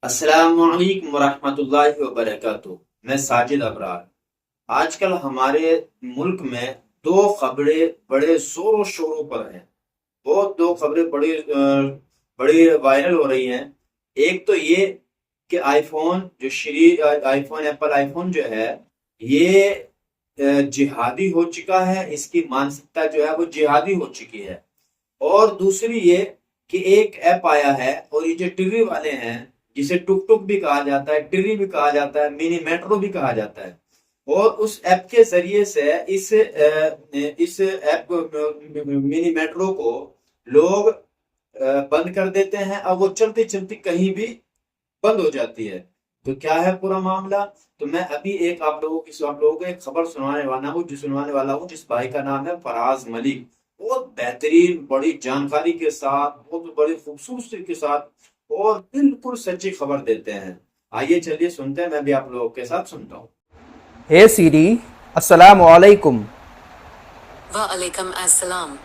अस्सलामुअलैकुम वरहमतुल्लाहि वबरकातुहू। मैं साजिद अबरार। आजकल हमारे मुल्क में दो खबरें बड़े जोरों शोरों पर हैं। बहुत दो खबरें बड़ी वायरल हो रही हैं। एक तो ये कि आईफोन जो श्री आईफोन एप्पल आईफोन जो है ये जिहादी हो चुका है। इसकी मानसिकता जो है वो जिहादी हो चुकी है। और दूसरी ये कि एक ऐप आया है और ये जो टिर्री वाले हैं जिसे टुक टुक भी कहा जाता है, टिर्री भी कहा जाता है, मिनी मेट्रो भी कहा जाता है। और उस ऐप के जरिए से इस ऐप मिनी मेट्रो को लोग बंद कर देते हैं और वो चलती चलती कहीं भी बंद हो जाती है। तो क्या है पूरा मामला? तो मैं अभी आप लोगों को एक खबर सुनाने वाला हूँ जिस भाई का नाम है फराज मलिक। बहुत बेहतरीन बड़ी जानकारी के साथ, बहुत बड़ी खूबसूरती के साथ और बिल्कुल सच्ची खबर देते हैं। आइए चलिए सुनते हैं। मैं भी आप लोगों के साथ सुनता हूँ। हे सीरी, अस्सलामु अलैकुम। वालेकुम अस्सलाम।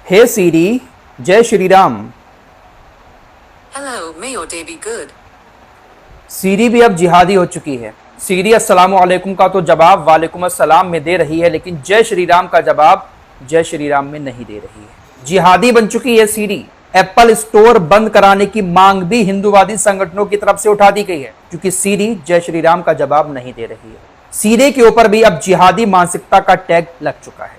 हे सीरी, जय Shri Ram. Hello, may your day be good. सीरी भी अब जिहादी हो चुकी है। सीरी अस्सलामु अलैकुम का तो जवाब वालेकुम अस्सलाम में दे रही है, लेकिन जय श्री राम का जवाब जय श्री राम में नहीं दे रही है। जिहादी बन चुकी है सीरी। एप्पल स्टोर बंद कराने की मांग भी हिंदूवादी संगठनों की तरफ से उठा दी गई है, क्योंकि सीरी जय श्री राम का जवाब नहीं दे रही है। सीरी के ऊपर भी अब जिहादी मानसिकता का टैग लग चुका है।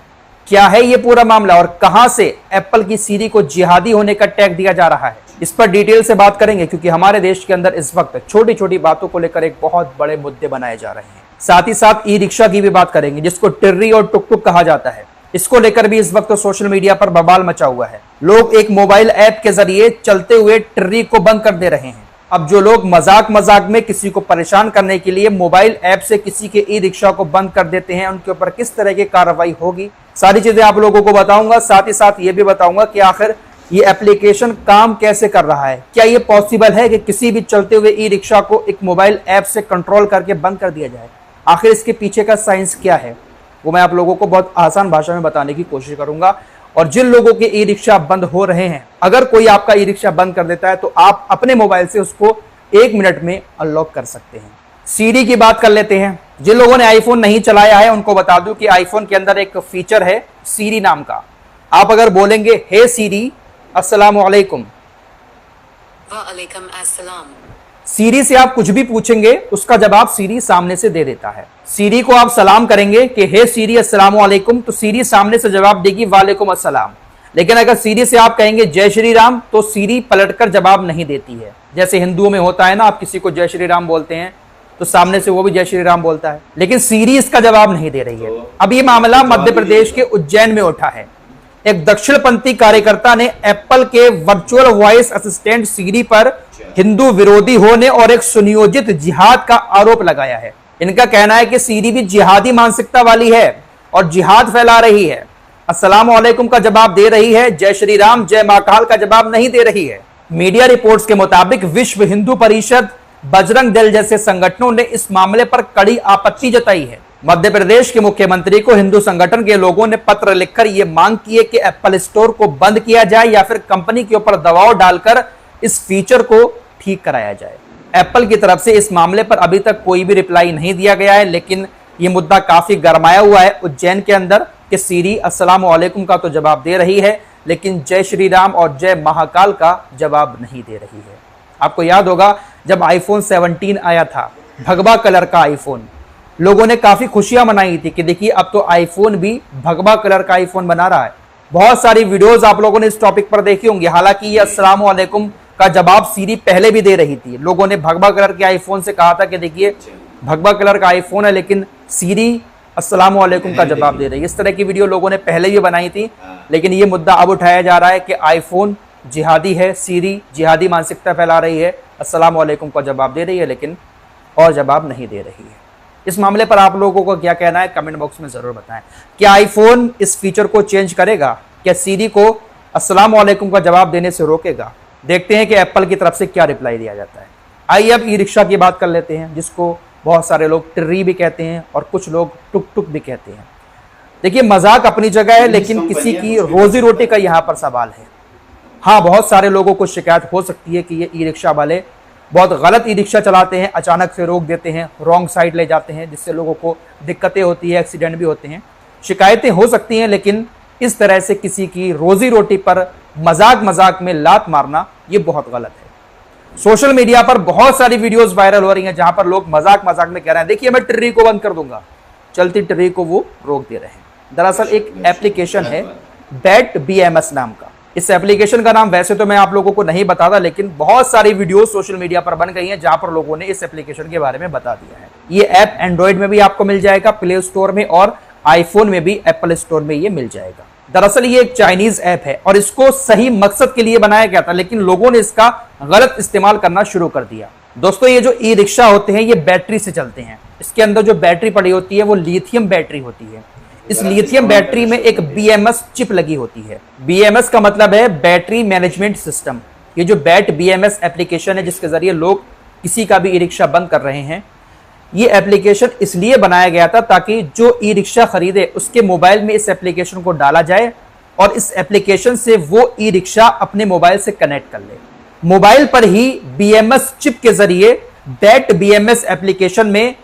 क्या है ये पूरा मामला और कहां से एप्पल की सीरी को जिहादी होने का टैग दिया जा रहा है, इस पर डिटेल से बात करेंगे, क्योंकि हमारे देश के अंदर इस वक्त छोटी छोटी बातों को लेकर एक बहुत बड़े मुद्दे बनाए जा रहे हैं। साथ ही साथ ई रिक्शा की भी बात करेंगे, जिसको टिर्री और टुक टुक कहा जाता है। इसको लेकर भी इस वक्त सोशल मीडिया पर बवाल मचा हुआ है। लोग एक मोबाइल ऐप के जरिए चलते हुए टिर्री को बंद कर दे रहे हैं। अब जो लोग मजाक मजाक में किसी को परेशान करने के लिए मोबाइल ऐप से किसी के ई रिक्शा को बंद कर देते हैं, उनके ऊपर किस तरह की कार्रवाई होगी, सारी चीजें आप लोगों को बताऊंगा। साथ ही साथ ये भी बताऊंगा कि आखिर ये एप्लीकेशन काम कैसे कर रहा है। क्या ये पॉसिबल है कि किसी भी चलते हुए ई रिक्शा को एक मोबाइल ऐप से कंट्रोल करके बंद कर दिया जाए? आखिर इसके पीछे का साइंस क्या है, वो मैं आप लोगों को बहुत आसान भाषा में बताने की कोशिश करूंगा। और जिन लोगों के ई रिक्शा बंद हो रहे हैं, अगर कोई आपका ई रिक्शा बंद कर देता है तो आप अपने मोबाइल से उसको 1 मिनट में अनलॉक कर सकते हैं। सीरी की बात कर लेते हैं। जिन लोगों ने आईफोन नहीं चलाया है उनको बता दूं कि आईफोन के अंदर एक फीचर है सीरी नाम का। आप अगर बोलेंगे हे सीरी अस्सलामु अलैकुम, वालेकुम अस्सलाम, सीरी से आप कुछ भी पूछेंगे उसका जवाब सीरी सामने से दे देता है। सीरी को आप सलाम करेंगे कि हे सीरी अस्सलामु अलैकुम, तो सीरी सामने से जवाब देगी वालेकुम अस्सलाम। लेकिन अगर सीरी से आप कहेंगे जय श्री राम, तो सीरी पलटकर जवाब नहीं देती है। जैसे हिंदुओं में होता है ना, आप किसी को जय श्री राम बोलते हैं तो सामने से वो भी जय श्री राम बोलता है, लेकिन सीरी इसका जवाब नहीं दे रही है। अब ये मामला मध्य प्रदेश के उज्जैन में उठा है। एक दक्षिणपंथी कार्यकर्ता ने एप्पल के वर्चुअल वॉइस असिस्टेंट सीरी पर हिंदू विरोधी होने और एक सुनियोजित जिहाद का आरोप लगाया है। इनका कहना है कि सीरी भी जिहादी मानसिकता वाली है और जिहाद फैला रही है। अस्सलामु अलैकुम का जवाब दे रही है, जय श्री राम जय महाकाल का जवाब नहीं दे रही है। मीडिया रिपोर्ट्स के मुताबिक विश्व हिंदू परिषद, बजरंग दल जैसे संगठनों ने इस मामले पर कड़ी आपत्ति जताई है। मध्य प्रदेश के मुख्यमंत्री को हिंदू संगठन के लोगों ने पत्र लिखकर यह मांग की है कि एप्पल स्टोर को बंद किया जाए या फिर कंपनी के ऊपर दबाव डालकर इस फीचर को ठीक कराया जाए। एप्पल की तरफ से इस मामले पर अभी तक कोई भी रिप्लाई नहीं दिया गया है, लेकिन यह मुद्दा काफी गरमाया हुआ है उज्जैन के अंदर कि सीरी अस्सलामु अलैकुम का तो जवाब दे रही है, लेकिन जय श्री राम और जय महाकाल का जवाब नहीं दे रही है। आपको याद होगा जब आईफोन 17 आया था, भगवा कलर का आईफोन, लोगों ने काफी खुशियां मनाई थी कि देखिए अब तो आईफोन भी भगवा कलर का आईफोन बना रहा है। बहुत सारी वीडियोस आप लोगों ने इस टॉपिक पर देखी होंगी। हालांकि ये अस्सलामु अलैकुम का जवाब सीरी पहले भी दे रही थी। लोगों ने भगवा कलर के आईफोन से कहा था कि देखिए भगवा कलर का आईफोन है, लेकिन सीरी अस्सलामु अलैकुम का जवाब दे रही है। इस तरह की वीडियो लोगों ने पहले भी बनाई थी, लेकिन ये मुद्दा अब उठाया जा रहा है कि आईफोन जिहादी है, सीरी जिहादी मानसिकता फैला रही है, अस्सलामु अलैकुम का जवाब दे रही है लेकिन और जवाब नहीं दे रही है। इस मामले पर आप लोगों को क्या कहना है कमेंट बॉक्स में जरूर बताएं। क्या आईफोन इस फीचर को चेंज करेगा? क्या सीरी को अस्सलामु अलैकुम का जवाब देने से रोकेगा? देखते हैं कि एप्पल की तरफ से क्या रिप्लाई दिया जाता है। आइए अब ई रिक्शा की बात कर लेते हैं, जिसको बहुत सारे लोग टिर्री भी कहते हैं और कुछ लोग टुक टुक भी कहते हैं। देखिए मजाक अपनी जगह है, लेकिन किसी की रोजी रोटी का यहाँ पर सवाल है। हाँ, बहुत सारे लोगों को शिकायत हो सकती है कि ये ई रिक्शा वाले बहुत गलत ई रिक्शा चलाते हैं, अचानक से रोक देते हैं, रॉन्ग साइड ले जाते हैं, जिससे लोगों को दिक्कतें होती है, एक्सीडेंट भी होते हैं, शिकायतें हो सकती हैं। लेकिन इस तरह से किसी की रोजी रोटी पर मजाक मजाक में लात मारना ये बहुत गलत है। सोशल मीडिया पर बहुत सारी वीडियोस वायरल हो रही हैं जहां पर लोग मजाक मजाक में कह रहे हैं देखिए मैं ट्री को बंद कर दूंगा, चलती ट्री को वो रोक दे रहे हैं। दरअसल एक एप्लीकेशन है बैट BMS नाम का। इस एप्लीकेशन का नाम वैसे तो मैं आप लोगों को नहीं बताता, लेकिन बहुत सारी वीडियो सोशल मीडिया पर बन गई हैं जहां पर लोगों ने इस एप्लीकेशन के बारे में बता दिया है। ये ऐप एंड्रॉइड में भी आपको मिल जाएगा प्ले स्टोर में, और आईफोन में भी एप्पल स्टोर में ये मिल जाएगा। दरअसल ये एक चाइनीज ऐप है और इसको सही मकसद के लिए बनाया गया था, लेकिन लोगों ने इसका गलत इस्तेमाल करना शुरू कर दिया। दोस्तों ये जो ई रिक्शा होते हैं ये बैटरी से चलते हैं। इसके अंदर जो बैटरी पड़ी होती है वो लिथियम बैटरी होती है। इस लिथियम बैटरी में एक BMS चिप लगी होती है। BMS का मतलब है बैटरी मैनेजमेंट सिस्टम। ये जो बैट BMS एप्लीकेशन है जिसके जरिए लोग किसी का भी ई रिक्शा बंद कर रहे हैं, ये एप्लीकेशन इसलिए बनाया गया था ताकि जो ई रिक्शा खरीदे उसके मोबाइल में इस एप्लीकेशन को डाला जाए और इस एप्लीकेशन से वो ई रिक्शा अपने मोबाइल से कनेक्ट कर ले। मोबाइल पर ही BMS चिप के जरिए बैट BMS एप्लीकेशन में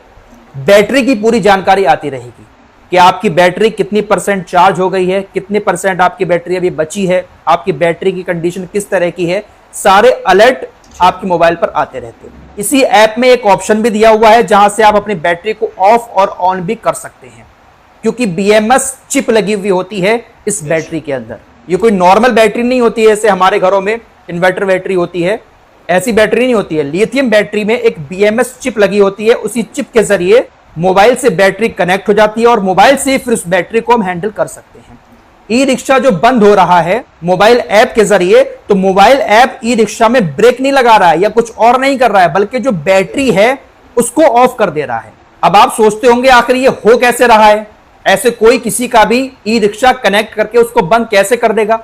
बैटरी की पूरी जानकारी आती रहेगी कि आपकी बैटरी कितनी % चार्ज हो गई है, कितने % आपकी बैटरी अभी बची है, आपकी बैटरी की कंडीशन किस तरह की है, सारे अलर्ट आपके मोबाइल पर आते रहते हैं। इसी ऐप में एक ऑप्शन भी दिया हुआ है जहां से आप अपनी बैटरी को ऑफ और ऑन भी कर सकते हैं, क्योंकि BMS चिप लगी हुई होती है इस बैटरी के अंदर। ये कोई नॉर्मल बैटरी नहीं होती है जैसे हमारे घरों में इन्वर्टर बैटरी होती है, ऐसी बैटरी नहीं होती है। लिथियम बैटरी में एक BMS चिप लगी होती है, उसी चिप के जरिए मोबाइल से बैटरी कनेक्ट हो जाती है और मोबाइल से फिर उस बैटरी को हम हैंडल कर सकते हैं। ई रिक्शा जो बंद हो रहा है मोबाइल ऐप के जरिए, तो मोबाइल ऐप ई रिक्शा में ब्रेक नहीं लगा रहा है या कुछ और नहीं कर रहा है, बल्कि जो बैटरी है उसको ऑफ कर दे रहा है। अब आप सोचते होंगे आखिर ये हो कैसे रहा है, ऐसे कोई किसी का भी ई रिक्शा कनेक्ट करके उसको बंद कैसे कर देगा?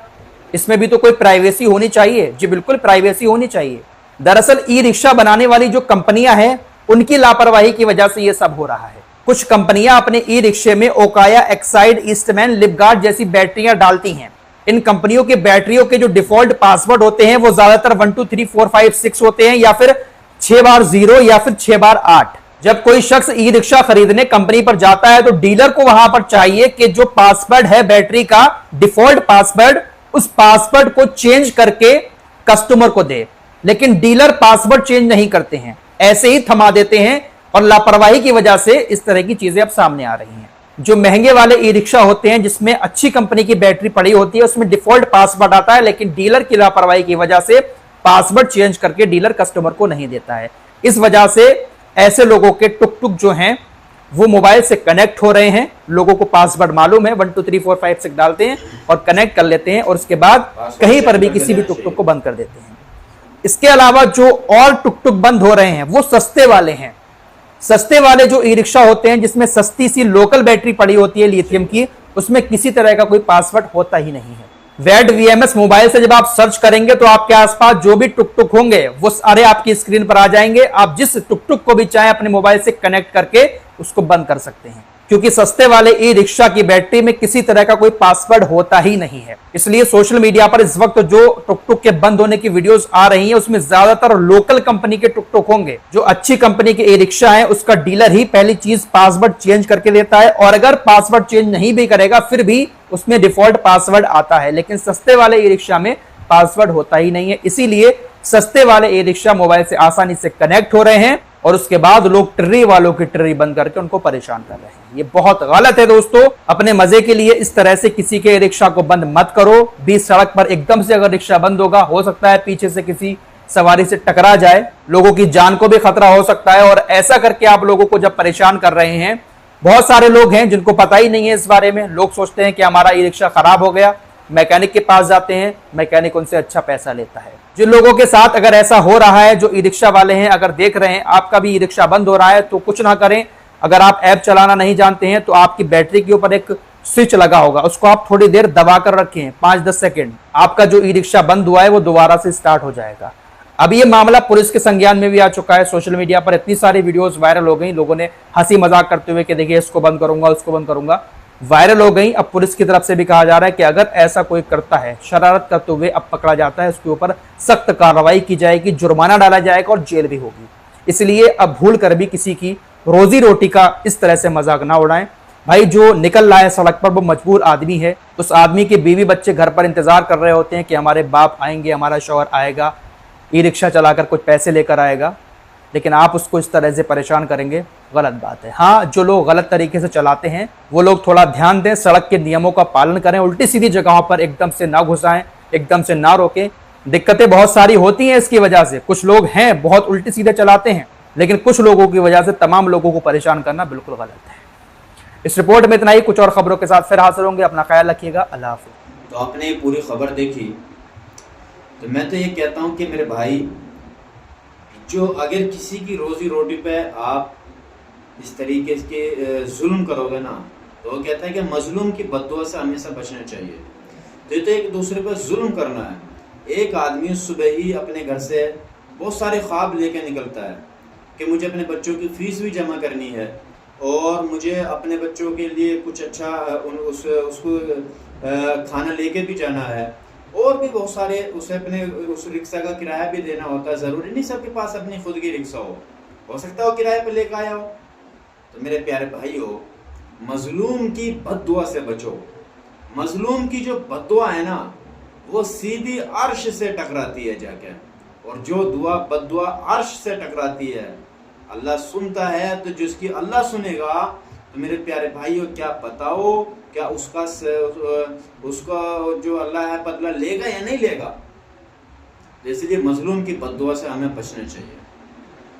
इसमें भी तो कोई प्राइवेसी होनी चाहिए। जी बिल्कुल प्राइवेसी होनी चाहिए। दरअसल ई रिक्शा बनाने वाली जो कंपनियां हैं उनकी लापरवाही की वजह से यह सब हो रहा है। कुछ कंपनियां अपने ई रिक्शे में ओकाया, एक्साइड, ईस्टमैन, लिपगार्ड जैसी बैटरियां डालती हैं। इन कंपनियों के बैटरियों के जो डिफॉल्ट पासवर्ड होते हैं वो ज्यादातर 1 2 3 4 5 6 होते हैं, या फिर 6 बार 0 या फिर 6 बार 8। जब कोई शख्स ई रिक्शा खरीदने कंपनी पर जाता है तो डीलर को वहां पर चाहिए कि जो पासवर्ड है बैटरी का डिफॉल्ट पासवर्ड, उस पासवर्ड को चेंज करके कस्टमर को दे, लेकिन डीलर पासवर्ड चेंज नहीं करते हैं, ऐसे ही थमा देते हैं और लापरवाही की वजह से इस तरह की चीजें अब सामने आ रही हैं। जो महंगे वाले ई रिक्शा होते हैं जिसमें अच्छी कंपनी की बैटरी पड़ी होती है उसमें डिफॉल्ट पासवर्ड आता है, लेकिन डीलर की लापरवाही की वजह से पासवर्ड चेंज करके डीलर कस्टमर को नहीं देता है। इस वजह से ऐसे लोगों के टुक टुक जो हैं वो मोबाइल से कनेक्ट हो रहे हैं। लोगों को पासवर्ड मालूम है, 1 2 3 4 5 6 डालते हैं और कनेक्ट कर लेते हैं और उसके बाद कहीं पर भी किसी भी टुक टुक को बंद कर देते हैं। इसके अलावा जो और टुक टुक बंद हो रहे हैं वो सस्ते वाले हैं। सस्ते वाले जो ई रिक्शा होते हैं जिसमें सस्ती सी लोकल बैटरी पड़ी होती है लिथियम की, उसमें किसी तरह का कोई पासवर्ड होता ही नहीं है। वैट VMS मोबाइल से जब आप सर्च करेंगे तो आपके आसपास जो भी टुक टुक होंगे वो सारे आपकी स्क्रीन पर आ जाएंगे। आप जिस टुक टुक को भी चाहे अपने मोबाइल से कनेक्ट करके उसको बंद कर सकते हैं, क्योंकि सस्ते वाले ई रिक्शा की बैटरी में किसी तरह का कोई पासवर्ड होता ही नहीं है। इसलिए सोशल मीडिया पर इस वक्त जो टुक टुक के बंद होने की वीडियोस आ रही हैं उसमें ज्यादातर लोकल कंपनी के टुक टुक होंगे। जो अच्छी कंपनी के ई रिक्शा है उसका डीलर ही पहली चीज पासवर्ड चेंज करके देता है, और अगर पासवर्ड चेंज नहीं भी करेगा फिर भी उसमें डिफॉल्ट पासवर्ड आता है, लेकिन सस्ते वाले ई रिक्शा में पासवर्ड होता ही नहीं है। इसीलिए सस्ते वाले ई रिक्शा मोबाइल से आसानी से कनेक्ट हो रहे हैं और उसके बाद लोग ट्री वालों की ट्री बंद करके उनको परेशान कर रहे हैं। ये बहुत गलत है दोस्तों। अपने मजे के लिए इस तरह से किसी के रिक्शा को बंद मत करो। बीच सड़क पर एकदम से अगर रिक्शा बंद होगा, हो सकता है पीछे से किसी सवारी से टकरा जाए, लोगों की जान को भी खतरा हो सकता है। और ऐसा करके आप लोगों को जब परेशान कर रहे हैं, बहुत सारे लोग हैं जिनको पता ही नहीं है इस बारे में। लोग सोचते हैं कि हमारा ई रिक्शा खराब हो गया, मैकेनिक के पास जाते हैं, मैकेनिक उनसे अच्छा पैसा लेता है। जिन लोगों के साथ अगर ऐसा हो रहा है, जो ई रिक्शा वाले हैं, अगर देख रहे हैं आपका भी ई रिक्शा बंद हो रहा है, तो कुछ ना करें। अगर आप ऐप चलाना नहीं जानते हैं तो आपकी बैटरी के ऊपर एक स्विच लगा होगा, उसको आप थोड़ी देर दबा कर रखें, 5-10 सेकेंड, आपका जो ई रिक्शा बंद हुआ है वो दोबारा से स्टार्ट हो जाएगा। अब ये मामला पुलिस के संज्ञान में भी आ चुका है। सोशल मीडिया पर इतनी सारी वीडियोस वायरल हो गई, लोगों ने हंसी मजाक करते हुए कि देखिए इसको बंद करूंगा, उसको बंद करूंगा। वायरल हो गई। अब पुलिस की तरफ से भी कहा जा रहा है कि अगर ऐसा कोई करता है, शरारत करते हुए अब पकड़ा जाता है, उसके ऊपर सख्त कार्रवाई की जाएगी, जुर्माना डाला जाएगा और जेल भी होगी। इसलिए अब भूल कर भी किसी की रोजी रोटी का इस तरह से मजाक ना उड़ाएं। भाई जो निकल रहा है सड़क पर वो मजबूर आदमी है, उस आदमी के बीवी बच्चे घर पर इंतजार कर रहे होते हैं कि हमारे बाप आएंगे, हमारा शौहर आएगा, ई रिक्शा चलाकर कुछ पैसे लेकर आएगा, लेकिन आप उसको इस तरह से परेशान करेंगे, गलत बात है। हाँ, जो लोग गलत तरीके से चलाते हैं वो लोग थोड़ा ध्यान दें, सड़क के नियमों का पालन करें, उल्टी सीधी जगहों पर एकदम से ना घुसाएं, एकदम से ना रोकें। दिक्कतें बहुत सारी होती हैं इसकी वजह से, कुछ लोग हैं बहुत उल्टी सीधे चलाते हैं, लेकिन कुछ लोगों की वजह से तमाम लोगों को परेशान करना बिल्कुल गलत है। इस रिपोर्ट में इतना ही, कुछ और खबरों के साथ फिर हाजिर होंगे। अपना ख्याल रखिएगा, अल्लाह हाफ़िज़। तो आपने ये पूरी खबर देखी, तो मैं तो ये कहता हूँ कि मेरे भाई, जो अगर किसी की रोजी रोटी पे आप इस तरीके के जुल्म करोगे ना, तो वो कहता है कि मजलूम की बद्दुआ से हमेशा बचना चाहिए। तो ये तो एक दूसरे पर जुल्म करना है। एक आदमी सुबह ही अपने घर से बहुत सारे ख्वाब लेके निकलता है कि मुझे अपने बच्चों की फीस भी जमा करनी है और मुझे अपने बच्चों के लिए कुछ अच्छा उसको खाना लेके भी जाना है, और भी बहुत सारे, उसे अपने उस रिक्शा का किराया भी देना होता है। ज़रूरी नहीं सबके पास अपनी खुद की रिक्शा हो सकता है वो किराए पर लेकर आया हो। तो मेरे प्यारे भाइयों, मजलूम की बद्दुआ से बचो। मजलूम की जो बद्दुआ है ना, वो सीधी अर्श से टकराती है जाके, और जो दुआ बद्दुआ अर्श से टकराती है अल्लाह सुनता है। तो जिसकी अल्लाह सुनेगा, तो मेरे प्यारे भाइयों क्या बताओ, क्या उसका जो अल्लाह है बदला लेगा या नहीं लेगा। इसलिए मजलूम की बद्दुआ से हमें बचना चाहिए।